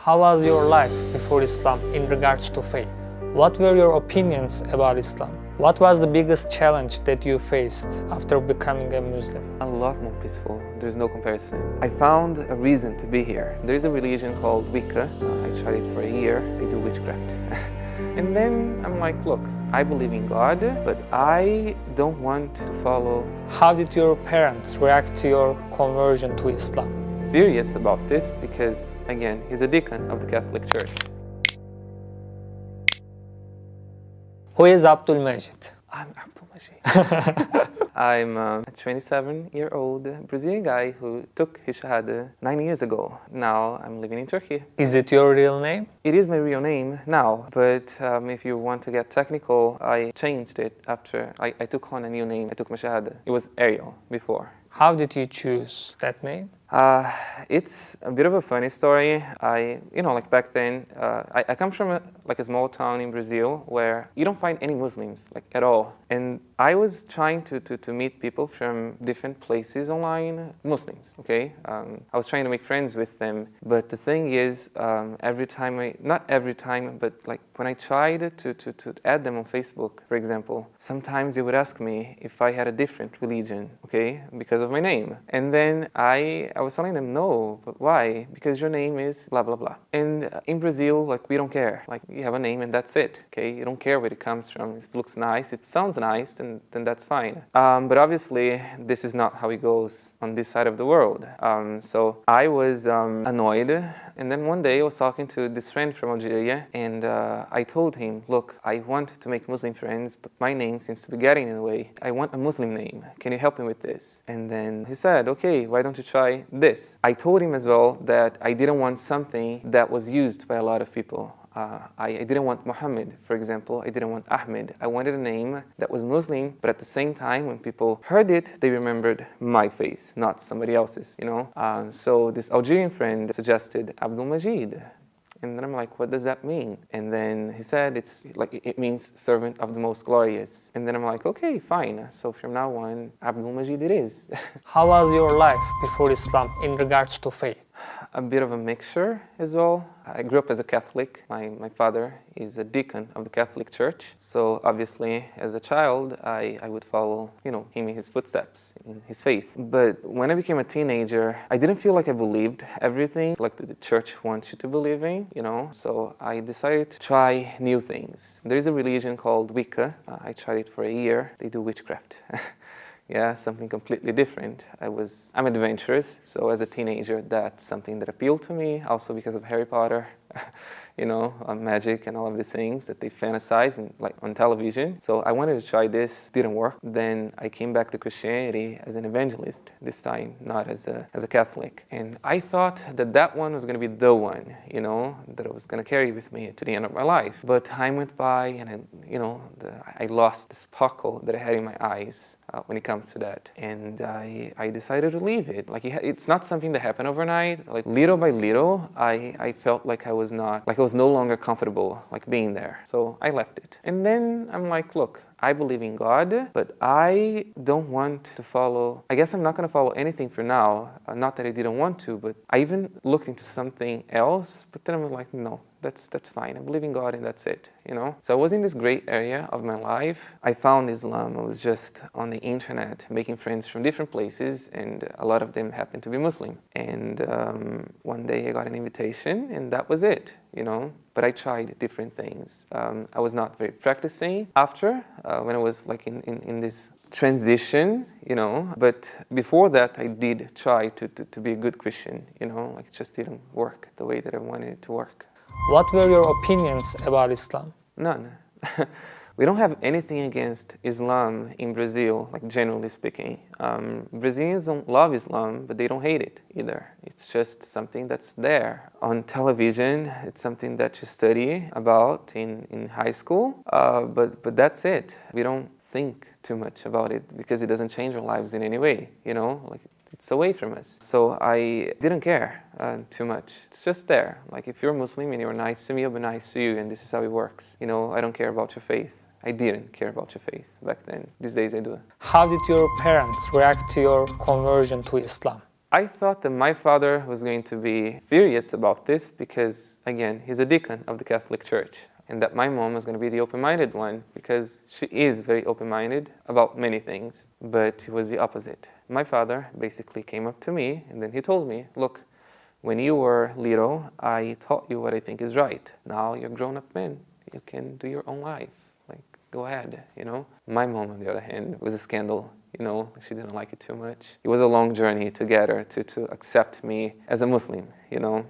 How was your life before Islam in regards to faith? What were your opinions about Islam? What was the biggest challenge that you faced after becoming a Muslim? A lot more peaceful. There's no comparison. I found a reason to be here. There is a religion called Wicca. I tried it for a year. They do witchcraft. And then I'm like, look, I believe in God, but I don't want to follow. How did your parents react to your conversion to Islam? Furious about this because, again, he's a deacon of the Catholic Church. Who is Abdul Majid? I'm Abdul Majid. I'm a 27-year-old Brazilian guy who took his Shahada 9 years ago. Now I'm living in Turkey. Is it your real name? It is my real name now, but if you want to get technical, I changed it after I took on a new name. I took my Shahada. It was Ariel before. How did you choose that name? It's a bit of a funny story. Like back then, I come from a small town in Brazil where you don't find any Muslims, like at all. And I was trying to meet people from different places online, Muslims, okay? I was trying to make friends with them. But the thing is, not every time, but like when I tried to add them on Facebook, for example, sometimes they would ask me if I had a different religion, okay? Because of my name. And then I was telling them, no, but why? Because your name is blah, blah, blah. And in Brazil, like, we don't care. Like, you have a name and that's it, okay? You don't care where it comes from. It looks nice, it sounds nice, then that's fine. But obviously, this is not how it goes on this side of the world. So I was annoyed. And then one day I was talking to this friend from Algeria, and I told him, look, I want to make Muslim friends, but my name seems to be getting in the way. I want a Muslim name. Can you help me with this? And then he said, okay, why don't you try this? I told him as well that I didn't want something that was used by a lot of people. I didn't want Muhammad, for example. I didn't want Ahmed. I wanted a name that was Muslim, but at the same time, when people heard it, they remembered my face, not somebody else's, you know? So this Algerian friend suggested Abdul Majid. And then I'm like, what does that mean? And then he said, it means servant of the most glorious. And then I'm like, okay, fine. So from now on, Abdul Majid it is. How was your life before Islam in regards to faith? A bit of a mixture as well. I grew up as a Catholic. My father is a deacon of the Catholic Church. So obviously, as a child, I would follow, him in his footsteps, in his faith. But when I became a teenager, I didn't feel like I believed everything like the church wants you to believe in, So I decided to try new things. There is a religion called Wicca. I tried it for a year. They do witchcraft. Yeah, something completely different. I'm adventurous, so as a teenager, that's something that appealed to me, also because of Harry Potter, magic and all of these things that they fantasize on television. So I wanted to try this, didn't work. Then I came back to Christianity as an evangelist, this time, not as a Catholic. And I thought that one was going to be the one, that I was going to carry with me to the end of my life. But time went by and I lost the sparkle that I had in my eyes when it comes to that. And I decided to leave it. It's not something that happened overnight. Like little by little, I felt like I was no longer comfortable being there. So I left it. And then I'm like, look, I believe in God, but I don't want to follow. I guess I'm not going to follow anything for now. Not that I didn't want to, but I even looked into something else, but then I was like, no, that's fine. I believe in God and that's it, So I was in this gray area of my life. I found Islam. I was just on the internet making friends from different places, and a lot of them happened to be Muslim. And one day I got an invitation, and that was it, But I tried different things. I was not very practicing after, when I was in this transition, But before that, I did try to be a good Christian, It just didn't work the way that I wanted it to work. What were your opinions about Islam? None. We don't have anything against Islam in Brazil, generally speaking. Brazilians don't love Islam, but they don't hate it either. It's just something that's there. On television, it's something that you study about in high school, but that's it. We don't think too much about it because it doesn't change our lives in any way, It's away from us. So I didn't care too much. It's just there. If you're Muslim and you're nice to me, I'll be nice to you, and this is how it works. I don't care about your faith. I didn't care about your faith back then. These days I do. How did your parents react to your conversion to Islam? I thought that my father was going to be furious about this because, again, he's a deacon of the Catholic Church, and that my mom was going to be the open-minded one because she is very open-minded about many things, but it was the opposite. My father basically came up to me and then he told me, look, when you were little, I taught you what I think is right. Now you're grown-up men. You can do your own life. Like, go ahead, you know? My mom, on the other hand, was a scandal. You know, she didn't like it too much. It was a long journey to get her to accept me as a Muslim, you know?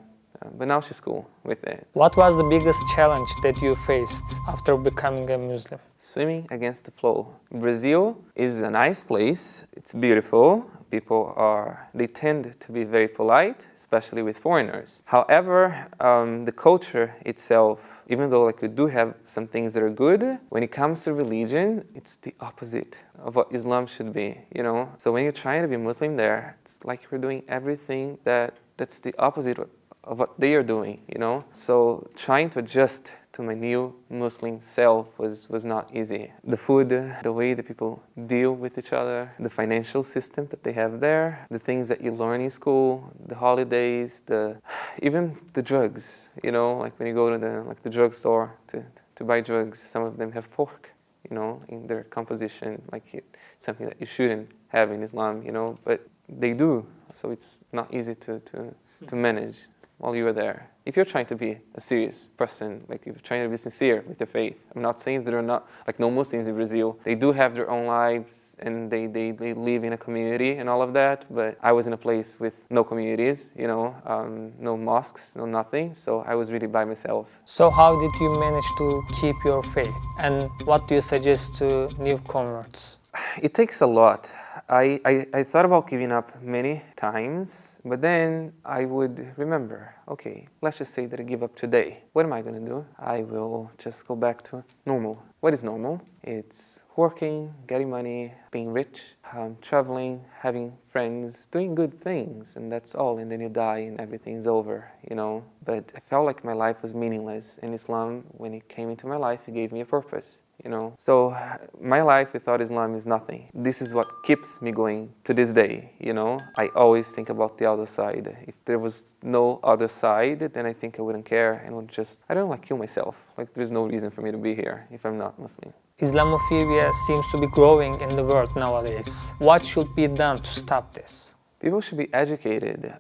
But now she's cool with it. What was the biggest challenge that you faced after becoming a Muslim? Swimming against the flow. Brazil is a nice place. It's beautiful. They tend to be very polite, especially with foreigners. However, the culture itself, even though like we do have some things that are good, when it comes to religion, it's the opposite of what Islam should be, you know? So when you're trying to be Muslim there, it's like you're doing everything that's the opposite of what they are doing, you know? So trying to adjust to my new Muslim self was not easy. The food, the way that people deal with each other, the financial system that they have there, the things that you learn in school, the holidays, even the drugs, you know, like when you go to the drugstore to buy drugs, some of them have pork, you know, in their composition, something that you shouldn't have in Islam, you know, but they do, so it's not easy to manage while you are there. If you're trying to be a serious person, like if you're trying to be sincere with your faith, I'm not saying that there are not, like no Muslims in Brazil, they do have their own lives and they live in a community and all of that, but I was in a place with no communities, you know, no mosques, no nothing, so I was really by myself. So how did you manage to keep your faith? And what do you suggest to new converts? It takes a lot. I thought about giving up many times, but then I would remember, okay, let's just say that I give up today. What am I going to do? I will just go back to normal. What is normal? It's working, getting money, being rich, traveling, having friends, doing good things, and that's all. And then you die and everything's over, you know. But I felt like my life was meaningless. And Islam, when it came into my life, it gave me a purpose, you know. So my life without Islam is nothing. This is what keeps me going to this day, you know. I always think about the other side. If there was no other side, then I think I wouldn't care and would just, I don't kill myself. Like there's no reason for me to be here if I'm not Muslim. Islamophobia seems to be growing in the world nowadays. What should be done to stop this? People should be educated.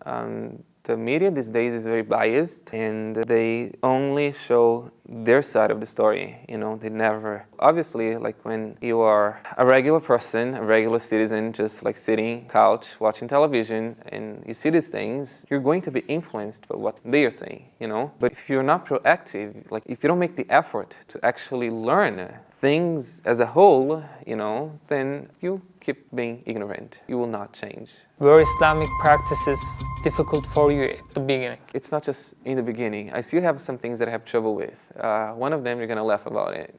The media these days is very biased and they only show their side of the story, you know, they never... Obviously, like when you are a regular person, a regular citizen, just like sitting couch, watching television, and you see these things, you're going to be influenced by what they are saying, you know? But if you're not proactive, like if you don't make the effort to actually learn things as a whole, you know, then you keep being ignorant. You will not change. Were Islamic practices difficult for you at the beginning? It's not just in the beginning. I still have some things that I have trouble with. One of them, you're going to laugh about it.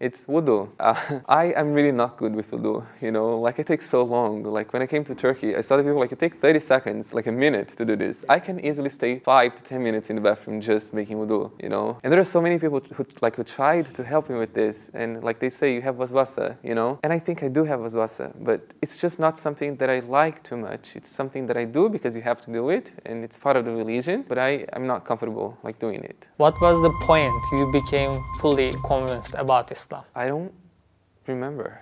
It's wudu. I'm really not good with wudu, you know, like it takes so long. Like when I came to Turkey, I saw the people like it takes 30 seconds, like a minute to do this. I can easily stay 5 to 10 minutes in the bathroom just making wudu, you know. And there are so many people who tried to help me with this, and like they say, you have waswasa, you know. And I think I do have waswasa, but it's just not something that I like too much. It's something that I do because you have to do it, and it's part of the religion, but I'm not comfortable like doing it. What was the point you became fully convinced about Islam? I don't remember.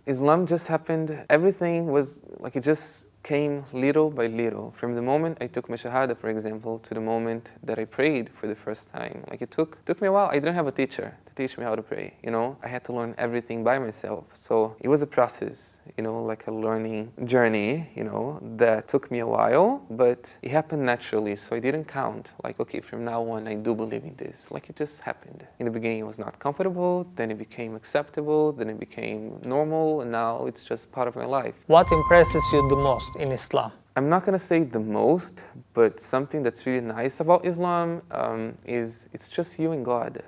Islam just happened. Everything was like it just came little by little. From the moment I took my shahada, for example, to the moment that I prayed for the first time. Like it took me a while. I didn't have a teacher to teach me how to pray, you know. I had to learn everything by myself. So it was a process, you know, like a learning journey, you know, that took me a while, but it happened naturally. So I didn't count like, okay, from now on, I do believe in this. Like it just happened. In the beginning, it was not comfortable. Then it became acceptable. Then it became normal. And now it's just part of my life. What impresses you the most in Islam? I'm not going to say the most, but something that's really nice about Islam is it's just you and God.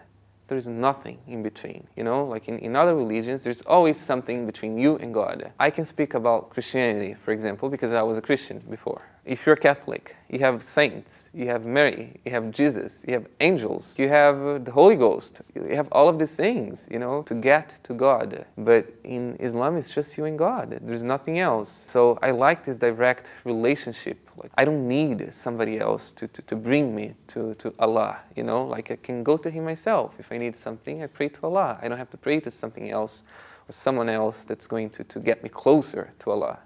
There's nothing in between, you know? Like in other religions, there's always something between you and God. I can speak about Christianity, for example, because I was a Christian before. If you're Catholic, you have saints, you have Mary, you have Jesus, you have angels, you have the Holy Ghost, you have all of these things, to get to God. But in Islam, it's just you and God. There's nothing else. So I like this direct relationship. Like, I don't need somebody else to bring me to Allah, Like, I can go to Him myself. If I need something, I pray to Allah. I don't have to pray to something else or someone else that's going to get me closer to Allah,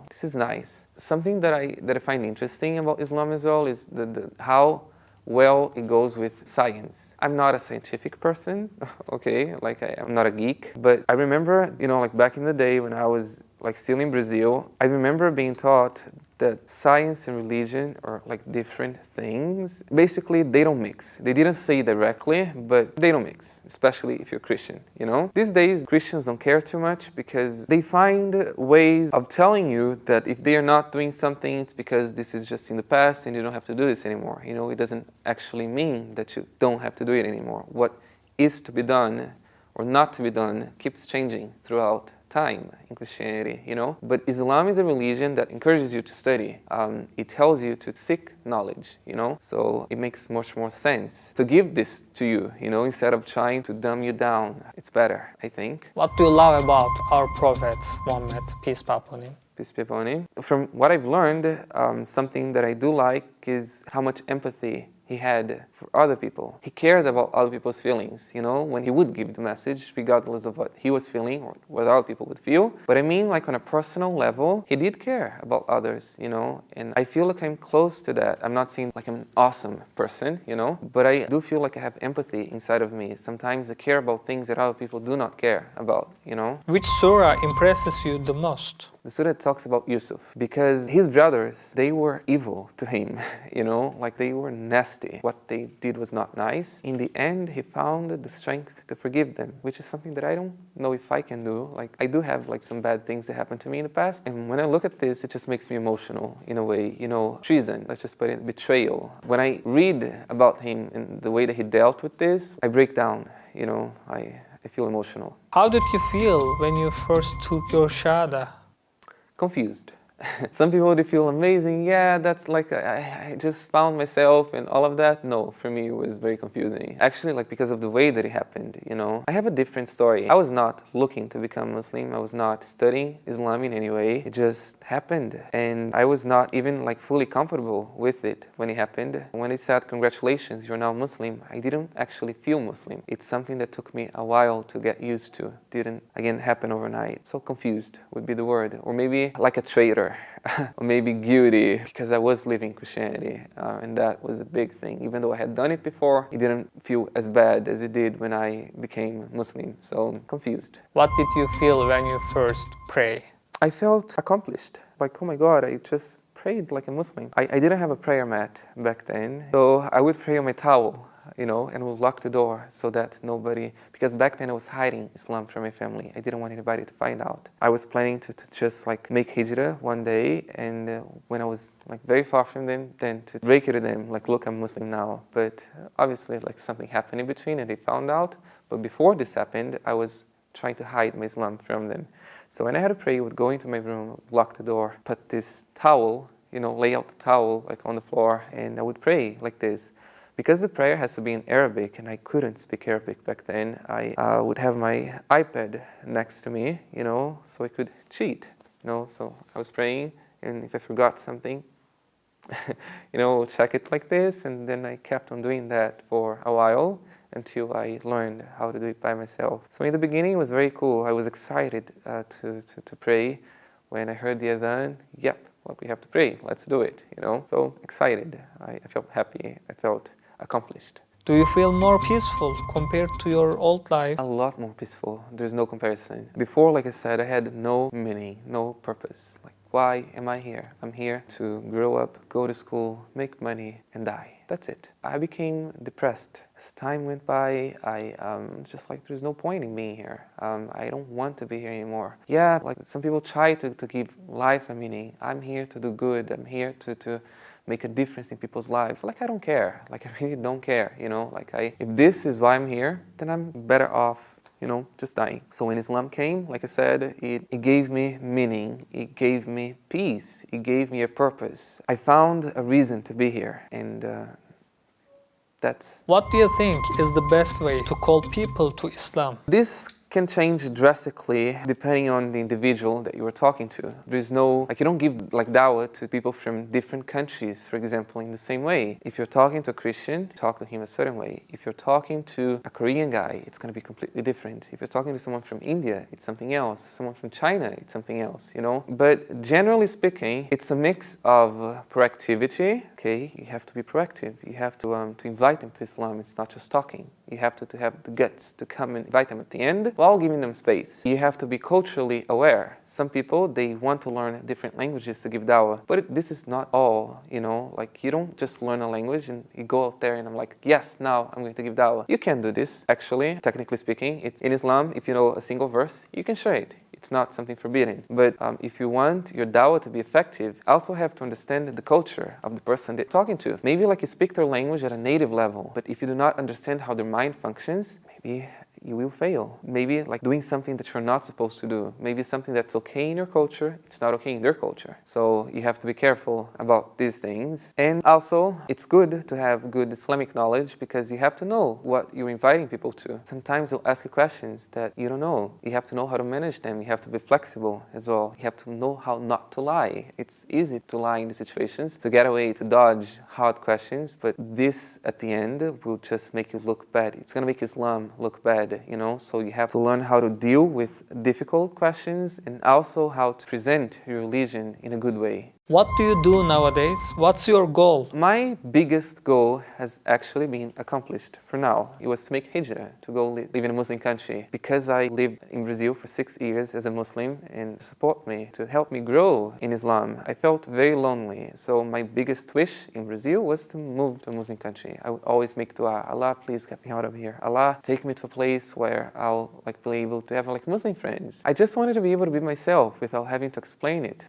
This is nice. Something that I find interesting about Islam as well is how well it goes with science. I'm not a scientific person, okay? Like, I'm not a geek. But I remember, like back in the day when I was like still in Brazil, I remember being taught that science and religion are like different things. Basically, they don't mix. They didn't say directly, but they don't mix, especially if you're Christian, These days, Christians don't care too much because they find ways of telling you that if they are not doing something, it's because this is just in the past and you don't have to do this anymore. It doesn't actually mean that you don't have to do it anymore. What is to be done or not to be done keeps changing throughout time in Christianity, But Islam is a religion that encourages you to study. It tells you to seek knowledge, So it makes much more sense to give this to you, instead of trying to dumb you down. It's better, I think. What do you love about our Prophet Muhammad, peace be upon him? Peace be upon him. From what I've learned, something that I do like is how much empathy he had for other people. He cared about other people's feelings, when he would give the message, regardless of what he was feeling or what other people would feel. But I mean, like on a personal level, he did care about others, and I feel like I'm close to that. I'm not saying like I'm an awesome person, but I do feel like I have empathy inside of me. Sometimes I care about things that other people do not care about, Which surah impresses you the most? The surah talks about Yusuf, because his brothers, they were evil to him, like they were nasty. What they did was not nice. In the end, he found the strength to forgive them, which is something that I don't know if I can do. Like, I do have like some bad things that happened to me in the past, and when I look at this, it just makes me emotional in a way, treason, let's just put it, betrayal. When I read about him and the way that he dealt with this, I break down, I feel emotional. How did you feel when you first took your shahada? Confused. Some people, they feel amazing. Yeah, that's like, I just found myself and all of that. No, for me, it was very confusing. Actually, like because of the way that it happened, I have a different story. I was not looking to become Muslim. I was not studying Islam in any way. It just happened. And I was not even like fully comfortable with it when it happened. When it said, congratulations, you're now Muslim, I didn't actually feel Muslim. It's something that took me a while to get used to. Didn't, again, happen overnight. So confused would be the word. Or maybe like a traitor. Or maybe guilty, because I was living Christianity, and that was a big thing. Even though I had done it before, it didn't feel as bad as it did when I became Muslim, so confused. What did you feel when you first prayed? I felt accomplished, like, oh my God, I just prayed like a Muslim. I didn't have a prayer mat back then, so I would pray on my towel, and would lock the door so that nobody, because back then I was hiding Islam from my family. I didn't want anybody to find out. I was planning to just like make hijrah one day, and when I was like very far from them, then to break it to them, like, look, I'm Muslim now. But obviously like something happened in between and they found out. But before this happened, I was trying to hide my Islam from them. So when I had to pray, I would go into my room, lock the door, put this towel, lay out the towel like on the floor, and I would pray like this. Because the prayer has to be in Arabic, and I couldn't speak Arabic back then, I would have my iPad next to me, so I could cheat, So I was praying, and if I forgot something, check it like this, and then I kept on doing that for a while until I learned how to do it by myself. So in the beginning, it was very cool. I was excited to pray. When I heard the adhan, yep, well, we have to pray, let's do it, So excited, I felt happy, I felt accomplished. Do you feel more peaceful compared to your old life? A lot more peaceful. There's no comparison. Before, like I said, I had no meaning, no purpose. Like, why am I here? I'm here to grow up, go to school, make money, and die. That's it. I became depressed. As time went by, I just like, there's no point in being here. I don't want to be here anymore. Yeah, like some people try to give life a meaning. I'm here to do good. I'm here to make a difference in people's lives. Like, I don't care. Like, I really don't care, Like, if this is why I'm here, then I'm better off, just dying. So when Islam came, like I said, it gave me meaning, it gave me peace, it gave me a purpose. I found a reason to be here, and that's... What do you think is the best way to call people to Islam? This can change drastically depending on the individual that you are talking to. There's no, you don't give dawah to people from different countries, for example, in the same way. If you're talking to a Christian, talk to him a certain way. If you're talking to a Korean guy, it's going to be completely different. If you're talking to someone from India, it's something else. Someone from China, it's something else, But generally speaking, it's a mix of proactivity. Okay, you have to be proactive. You have to invite them to Islam. It's not just talking. You have to have the guts to come and invite them at the end, while giving them space. You have to be culturally aware. Some people, they want to learn different languages to give dawah, but this is not all, you don't just learn a language and you go out there and I'm like, yes, now I'm going to give dawah. You can do this, actually, technically speaking. It's in Islam, if you know a single verse, you can share it. It's not something forbidden. But if you want your dawah to be effective, also have to understand the culture of the person that you're talking to. Maybe you speak their language at a native level, but if you do not understand how their mind functions, maybe you will fail. Maybe doing something that you're not supposed to do. Maybe something that's okay in your culture, it's not okay in their culture. So you have to be careful about these things. And also, it's good to have good Islamic knowledge because you have to know what you're inviting people to. Sometimes they'll ask you questions that you don't know. You have to know how to manage them. You have to be flexible as well. You have to know how not to lie. It's easy to lie in these situations, to get away, to dodge hard questions, but this at the end will just make you look bad. It's going to make Islam look bad. So you have to learn how to deal with difficult questions and also how to present your religion in a good way. What do you do nowadays? What's your goal? My biggest goal has actually been accomplished for now. It was to make hijrah, to go live in a Muslim country. Because I lived in Brazil for 6 years as a Muslim and support me, to help me grow in Islam, I felt very lonely. So my biggest wish in Brazil was to move to a Muslim country. I would always make dua, Allah, please get me out of here. Allah, take me to a place where I'll be able to have Muslim friends. I just wanted to be able to be myself without having to explain it,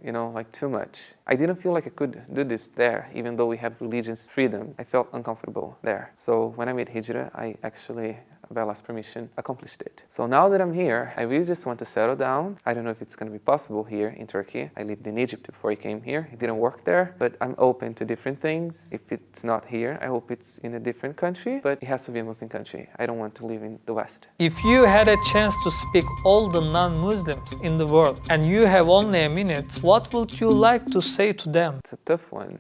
too much. I didn't feel like I could do this there, even though we have religious freedom. I felt uncomfortable there. So when I made hijrah, I actually, by Allah's permission, accomplished it. So now that I'm here, I really just want to settle down. I don't know if it's going to be possible here in Turkey. I lived in Egypt before I came here. It didn't work there, but I'm open to different things. If it's not here, I hope it's in a different country, but it has to be a Muslim country. I don't want to live in the West. If you had a chance to speak all the non-Muslims in the world and you have only a minute, what would you like to say to them? It's a tough one.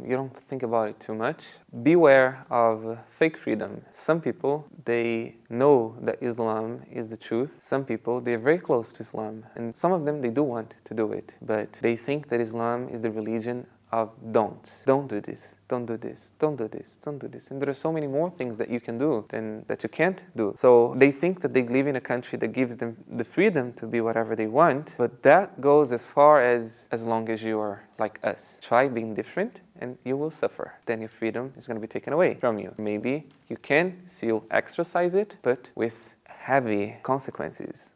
You don't think about it too much. Beware of fake freedom. Some people, they know that Islam is the truth. Some people, they're very close to Islam. And some of them, they do want to do it. But they think that Islam is the religion of don'ts. Don't do this, don't do this, don't do this, don't do this. And there are so many more things that you can do than that you can't do. So they think that they live in a country that gives them the freedom to be whatever they want, but that goes as far as long as you are like us. Try being different and you will suffer. Then your freedom is going to be taken away from you. Maybe you can still exercise it, but with heavy consequences,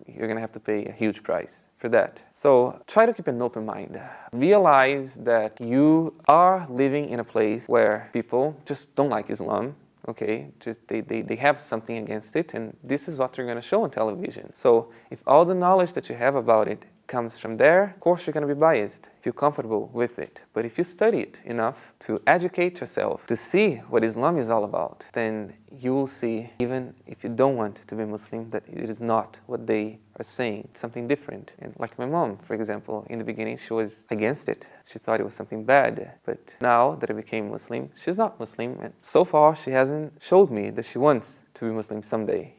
you're going to have to pay a huge price for that. So try to keep an open mind. Realize that you are living in a place where people just don't like Islam. Okay, just they have something against it, and this is what they're going to show on television. So if all the knowledge that you have about it comes from there, of course you're going to be biased, feel comfortable with it. But if you study it enough to educate yourself, to see what Islam is all about, then you will see, even if you don't want to be Muslim, that it is not what they are saying. It's something different. And like my mom, for example, in the beginning, she was against it. She thought it was something bad. But now that I became Muslim, she's not Muslim. And so far, she hasn't showed me that she wants to be Muslim someday,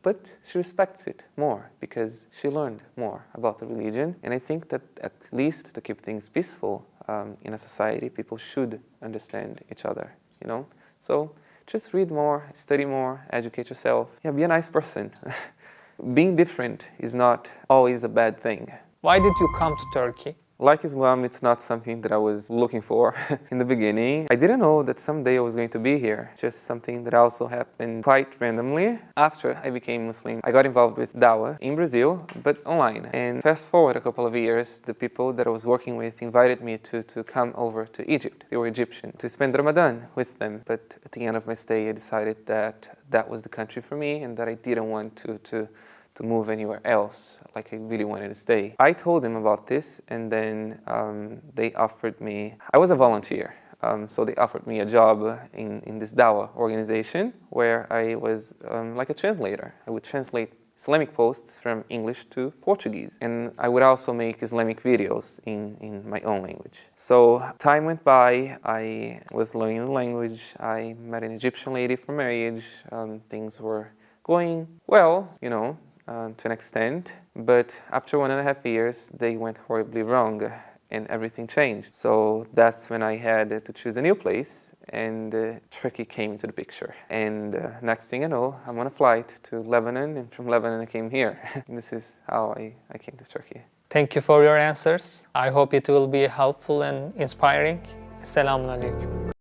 But she respects it more because she learned more about the religion. And I think that at least to keep things peaceful in a society, people should understand each other, So just read more, study more, educate yourself. Yeah, be a nice person. Being different is not always a bad thing. Why did you come to Turkey? Like Islam, it's not something that I was looking for in the beginning. I didn't know that someday I was going to be here. Just something that also happened quite randomly. After I became Muslim, I got involved with Dawah in Brazil, but online. And fast forward a couple of years, the people that I was working with invited me to come over to Egypt. They were Egyptian, to spend Ramadan with them. But at the end of my stay, I decided that that was the country for me and that I didn't want to move anywhere else, like I really wanted to stay. I told them about this, and then they offered me, I was a volunteer, so they offered me a job in this Dawah organization where I was like a translator. I would translate Islamic posts from English to Portuguese, and I would also make Islamic videos in my own language. So time went by, I was learning the language, I met an Egyptian lady for marriage, things were going well, you know, to an extent, but after 1.5 years, they went horribly wrong and everything changed. So that's when I had to choose a new place, and Turkey came into the picture. And next thing I know, I'm on a flight to Lebanon, and from Lebanon I came here. This is how I came to Turkey. Thank you for your answers. I hope it will be helpful and inspiring. Selamun Aleyküm.